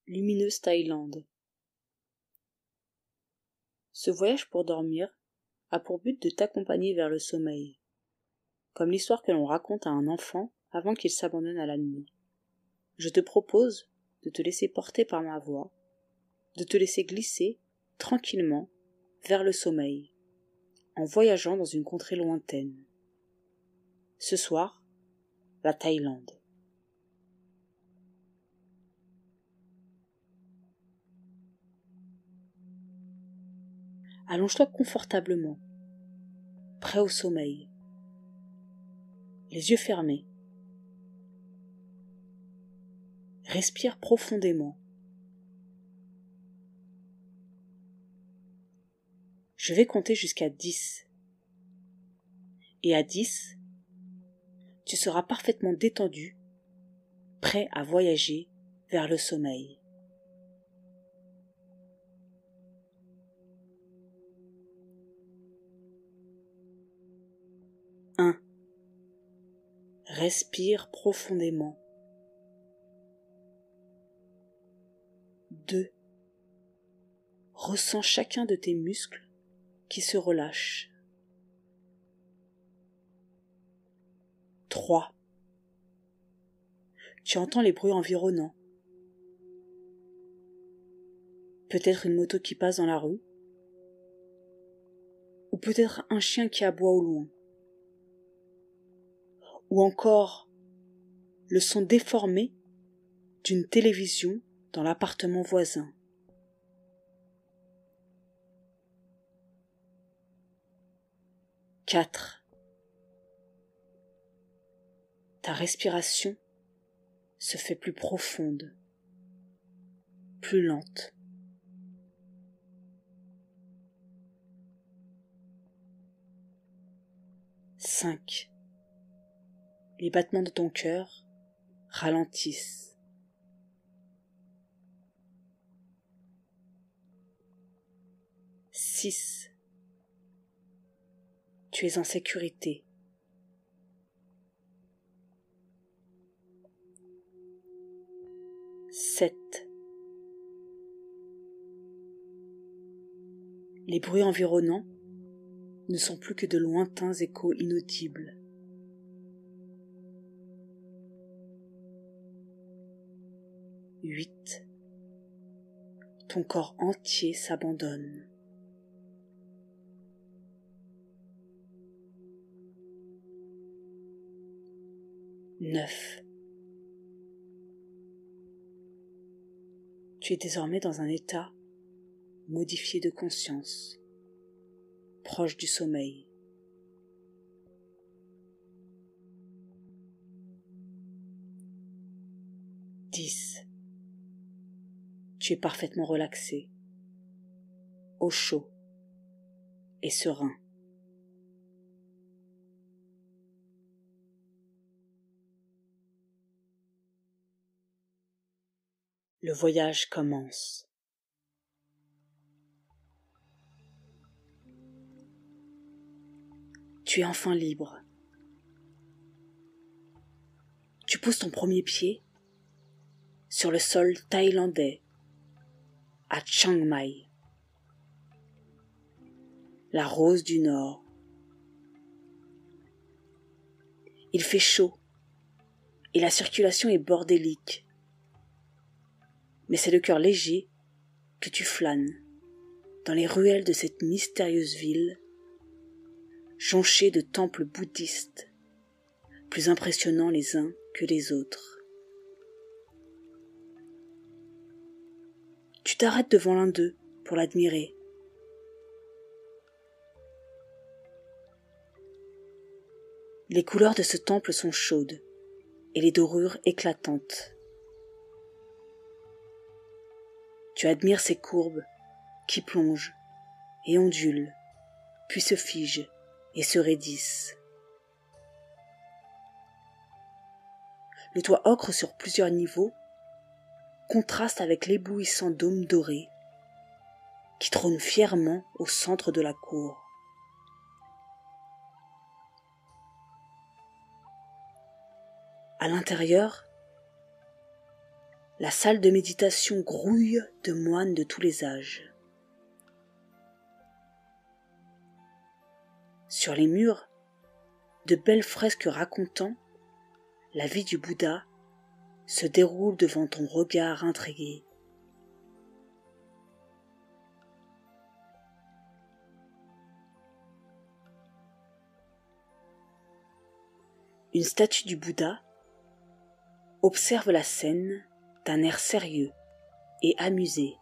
lumineuse Thaïlande. Ce voyage pour dormir a pour but de t'accompagner vers le sommeil, comme l'histoire que l'on raconte à un enfant avant qu'il s'abandonne à la nuit. Je te propose de te laisser porter par ma voix, de te laisser glisser tranquillement vers le sommeil, en voyageant dans une contrée lointaine. Ce soir, la Thaïlande. Allonge-toi confortablement, prêt au sommeil, les yeux fermés. Respire profondément. Je vais compter jusqu'à 10. Et à 10, tu seras parfaitement détendu, prêt à voyager vers le sommeil. 1. Respire profondément. 2. Ressens chacun de tes muscles qui se relâchent. 3. Tu entends les bruits environnants. Peut-être une moto qui passe dans la rue, ou peut-être un chien qui aboie au loin, ou encore le son déformé d'une télévision dans l'appartement voisin. 4. Ta respiration se fait plus profonde, plus lente. 5. Les battements de ton cœur ralentissent. 6. Tu es en sécurité. 7. Les bruits environnants ne sont plus que de lointains échos inaudibles. 8. Ton corps entier s'abandonne. 9. Tu es désormais dans un état modifié de conscience, proche du sommeil. 10. Tu es parfaitement relaxé, au chaud et serein. Le voyage commence. Tu es enfin libre. Tu poses ton premier pied sur le sol thaïlandais à Chiang Mai, la rose du Nord. Il fait chaud et la circulation est bordélique. Mais c'est le cœur léger que tu flânes dans les ruelles de cette mystérieuse ville, jonchée de temples bouddhistes, plus impressionnants les uns que les autres. Tu t'arrêtes devant l'un d'eux pour l'admirer. Les couleurs de ce temple sont chaudes et les dorures éclatantes. Tu admires ces courbes qui plongent et ondulent, puis se figent et se raidissent. Le toit ocre sur plusieurs niveaux contraste avec l'éblouissant dôme doré qui trône fièrement au centre de la cour. À l'intérieur, La salle de méditation grouille de moines de tous les âges. Sur les murs, de belles fresques racontant la vie du Bouddha se déroulent devant ton regard intrigué. Une statue du Bouddha observe la scène d'un air sérieux et amusé.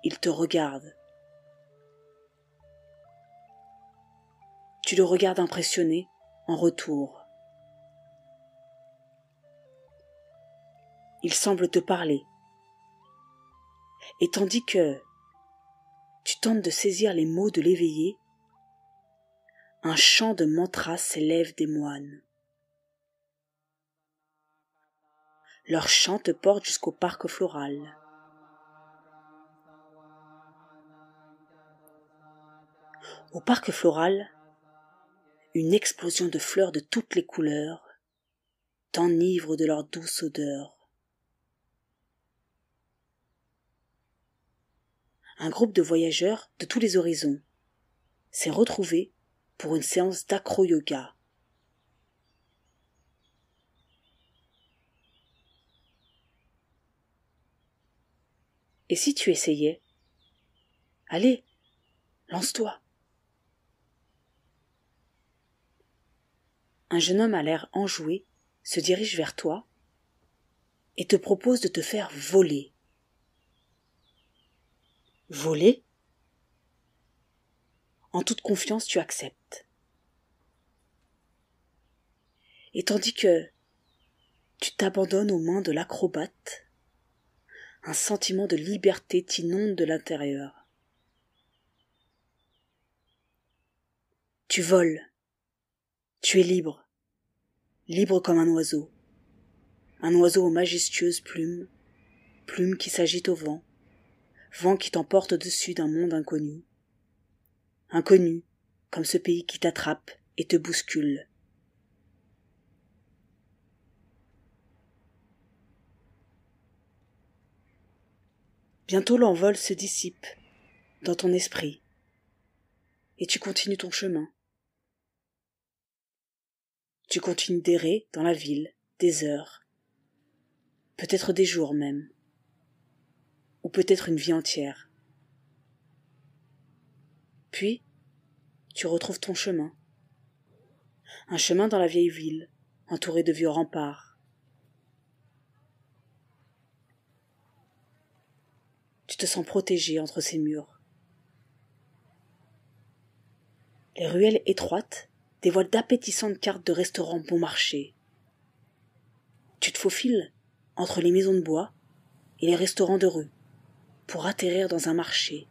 Il te regarde. Tu le regardes impressionné en retour. Il semble te parler. Et tandis que tu tentes de saisir les mots de l'éveillé, un chant de mantra s'élève des moines. Leur chant te porte jusqu'au parc floral. Au parc floral, une explosion de fleurs de toutes les couleurs t'enivre de leur douce odeur. Un groupe de voyageurs de tous les horizons s'est retrouvé pour une séance d'acro-yoga. Et si tu essayais? Allez, lance-toi. Un jeune homme à l'air enjoué se dirige vers toi et te propose de te faire voler. Voler? En toute confiance, tu acceptes. Et tandis que tu t'abandonnes aux mains de l'acrobate, un sentiment de liberté t'inonde de l'intérieur. Tu voles. Tu es libre. Libre comme un oiseau aux majestueuses plumes, plumes qui s'agitent au vent, vent qui t'emporte au-dessus d'un monde inconnu. Inconnu, comme ce pays qui t'attrape et te bouscule. Bientôt l'envol se dissipe dans ton esprit, et tu continues ton chemin. Tu continues d'errer dans la ville des heures, peut-être des jours même, ou peut-être une vie entière. Puis, tu retrouves ton chemin. Un chemin dans la vieille ville, entouré de vieux remparts. Tu te sens protégé entre ces murs. Les ruelles étroites dévoilent d'appétissantes cartes de restaurants bon marché. Tu te faufiles entre les maisons de bois et les restaurants de rue pour atterrir dans un marché.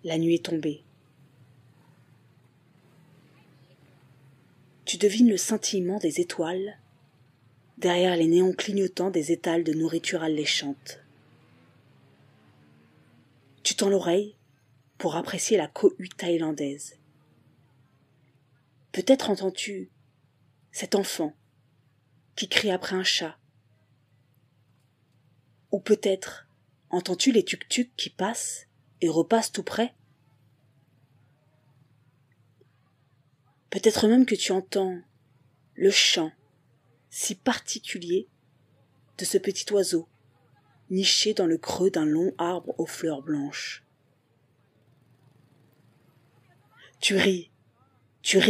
La nuit est tombée. Tu devines le scintillement des étoiles derrière les néons clignotants des étals de nourriture alléchante. Tu tends l'oreille pour apprécier la cohue thaïlandaise. Peut-être entends-tu cet enfant qui crie après un chat. Ou peut-être entends-tu les tuk-tuk qui passent et repassent tout près. Peut-être même que tu entends le chant si particulier de ce petit oiseau niché dans le creux d'un long arbre aux fleurs blanches. Tu ris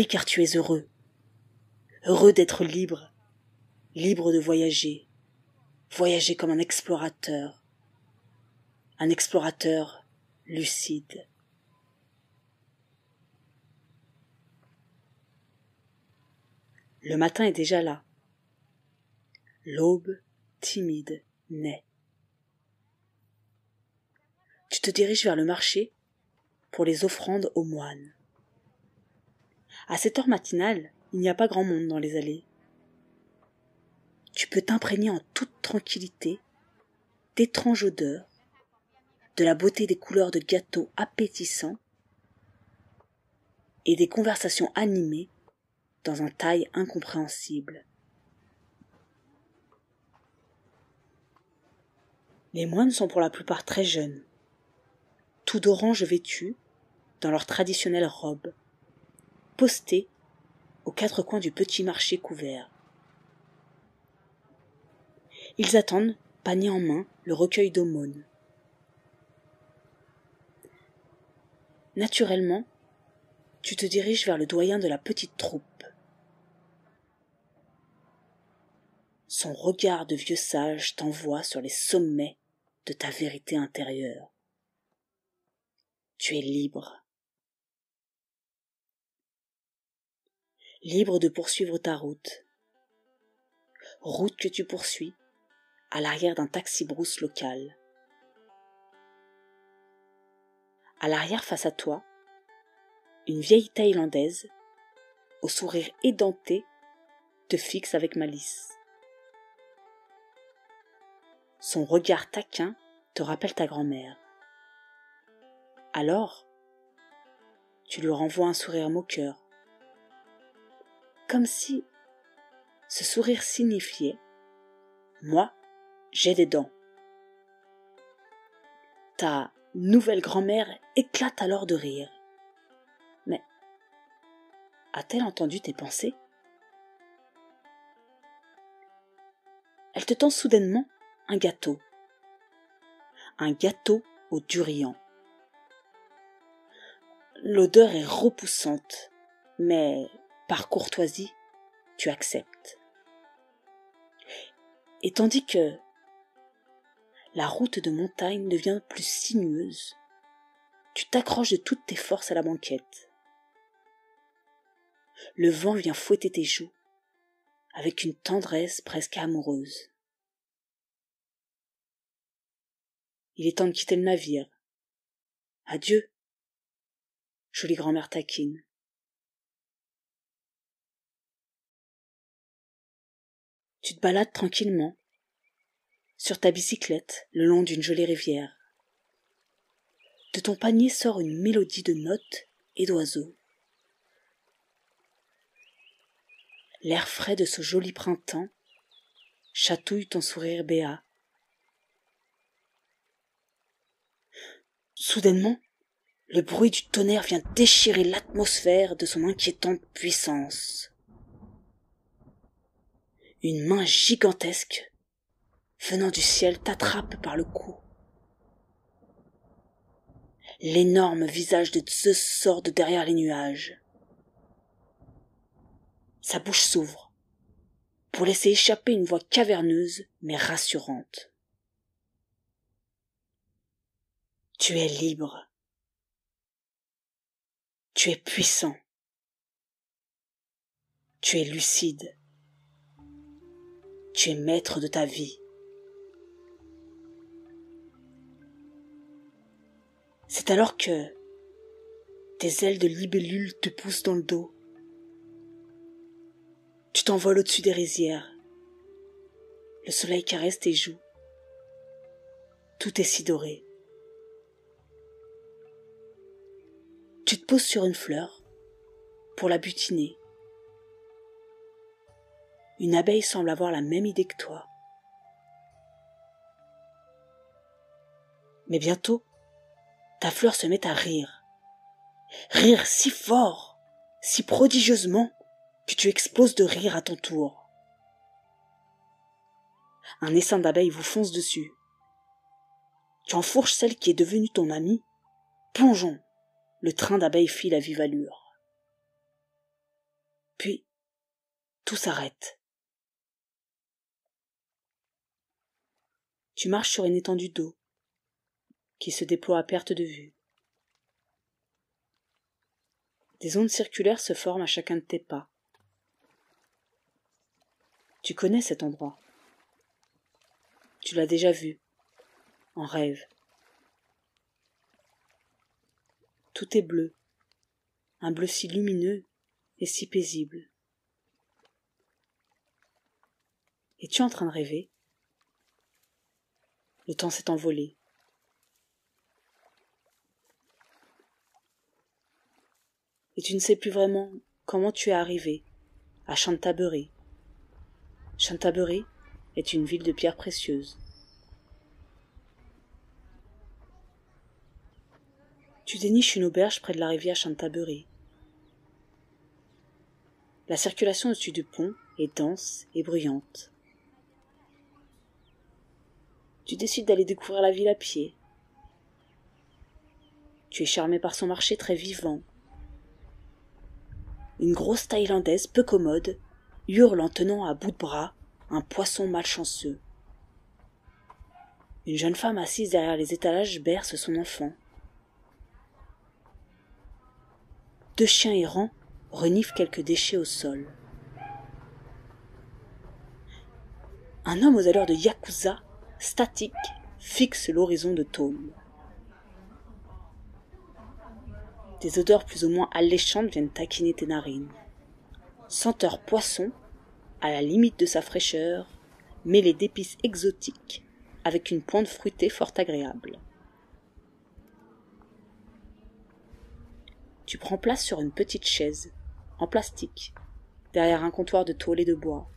car tu es heureux, heureux d'être libre, libre de voyager, voyager comme un explorateur lucide. Le matin est déjà là. L'aube timide naît. Tu te diriges vers le marché pour les offrandes aux moines. À cette heure matinale, il n'y a pas grand monde dans les allées. Tu peux t'imprégner en toute tranquillité d'étranges odeurs, de la beauté des couleurs de gâteaux appétissants et des conversations animées dans un taille incompréhensible. Les moines sont pour la plupart très jeunes, tout d'orange vêtus dans leurs traditionnelles robes, postés aux quatre coins du petit marché couvert. Ils attendent, panier en main, le recueil d'aumônes. Naturellement, tu te diriges vers le doyen de la petite troupe. Son regard de vieux sage t'envoie sur les sommets de ta vérité intérieure. Tu es libre. Libre de poursuivre ta route. Route que tu poursuis à l'arrière d'un taxi-brousse local. À l'arrière, face à toi, une vieille Thaïlandaise, au sourire édenté, te fixe avec malice. Son regard taquin te rappelle ta grand-mère. Alors, tu lui renvoies un sourire moqueur, comme si ce sourire signifiait « Moi, j'ai des dents ». Ta nouvelle grand-mère éclate alors de rire. Mais a-t-elle entendu tes pensées? Elle te tend soudainement un gâteau au durian. L'odeur est repoussante, mais par courtoisie, tu acceptes. Et tandis que la route de montagne devient plus sinueuse, tu t'accroches de toutes tes forces à la banquette. Le vent vient fouetter tes joues avec une tendresse presque amoureuse. Il est temps de quitter le navire. Adieu, jolie grand-mère taquine. Tu te balades tranquillement sur ta bicyclette le long d'une jolie rivière. De ton panier sort une mélodie de notes et d'oiseaux. L'air frais de ce joli printemps chatouille ton sourire béat. Soudainement, le bruit du tonnerre vient déchirer l'atmosphère de son inquiétante puissance. Une main gigantesque, venant du ciel, t'attrape par le cou. L'énorme visage de Zeus sort de derrière les nuages. Sa bouche s'ouvre, pour laisser échapper une voix caverneuse mais rassurante. Tu es libre. Tu es puissant. Tu es lucide. Tu es maître de ta vie. C'est alors que tes ailes de libellule te poussent dans le dos. Tu t'envoles au-dessus des rizières. Le soleil caresse tes joues. Tout est si doré. Tu te poses sur une fleur pour la butiner. Une abeille semble avoir la même idée que toi. Mais bientôt, ta fleur se met à rire. Rire si fort, si prodigieusement, que tu exploses de rire à ton tour. Un essaim d'abeilles vous fonce dessus. Tu enfourches celle qui est devenue ton amie. Plongeons. Le train d'abeilles file à vive allure. Puis, tout s'arrête. Tu marches sur une étendue d'eau qui se déploie à perte de vue. Des ondes circulaires se forment à chacun de tes pas. Tu connais cet endroit. Tu l'as déjà vu, en rêve. Tout est bleu, un bleu si lumineux et si paisible. Es-tu en train de rêver? Le temps s'est envolé. et tu ne sais plus vraiment comment tu es arrivé à Chantaburi. Chantaburi est une ville de pierres précieuses. Tu déniches une auberge près de la rivière Chantaburi. La circulation au-dessus du pont est dense et bruyante. Tu décides d'aller découvrir la ville à pied. Tu es charmé par son marché très vivant. Une grosse Thaïlandaise peu commode hurle en tenant à bout de bras un poisson malchanceux. Une jeune femme assise derrière les étalages berce son enfant. 2 chiens errants reniflent quelques déchets au sol. Un homme aux allures de yakuza, statique, fixe l'horizon de tôle. Des odeurs plus ou moins alléchantes viennent taquiner tes narines. Senteur poisson, à la limite de sa fraîcheur, mêlée d'épices exotiques, avec une pointe fruitée fort agréable. Tu prends place sur une petite chaise, en plastique, derrière un comptoir de tôle et de bois.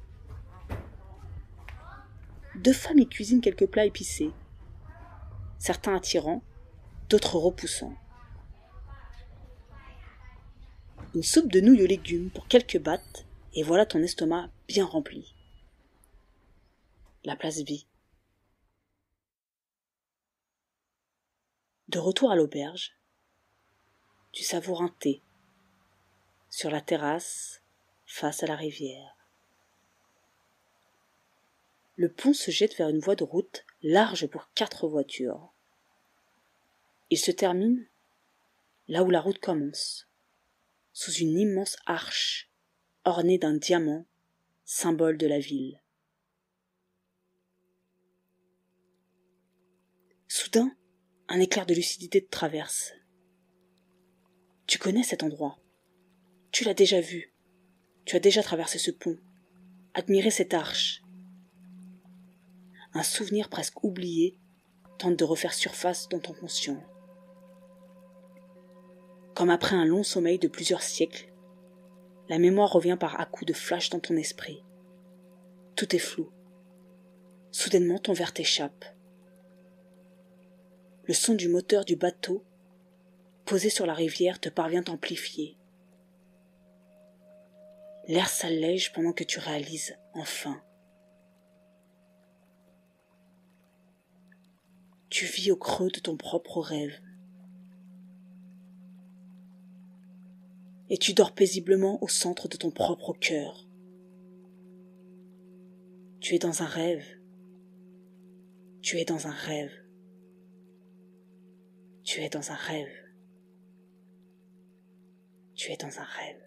2 femmes y cuisinent quelques plats épicés, certains attirants, d'autres repoussants. Une soupe de nouilles aux légumes pour quelques bahts, et voilà ton estomac bien rempli. La place vit. De retour à l'auberge, tu savoures un thé, sur la terrasse, face à la rivière. Le pont se jette vers une voie de route large pour 4 voitures. Il se termine là où la route commence, sous une immense arche ornée d'un diamant, symbole de la ville. Soudain, un éclair de lucidité te traverse. Tu connais cet endroit. Tu l'as déjà vu. Tu as déjà traversé ce pont, admiré cette arche. Un souvenir presque oublié tente de refaire surface dans ton conscient. Comme après un long sommeil de plusieurs siècles, la mémoire revient par à-coups de flash dans ton esprit. Tout est flou. Soudainement, ton verre t'échappe. Le son du moteur du bateau, posé sur la rivière, te parvient amplifié. L'air s'allège pendant que tu réalises, enfin. Tu vis au creux de ton propre rêve. Et tu dors paisiblement au centre de ton propre cœur. Tu es dans un rêve. Tu es dans un rêve. Tu es dans un rêve. Tu es dans un rêve.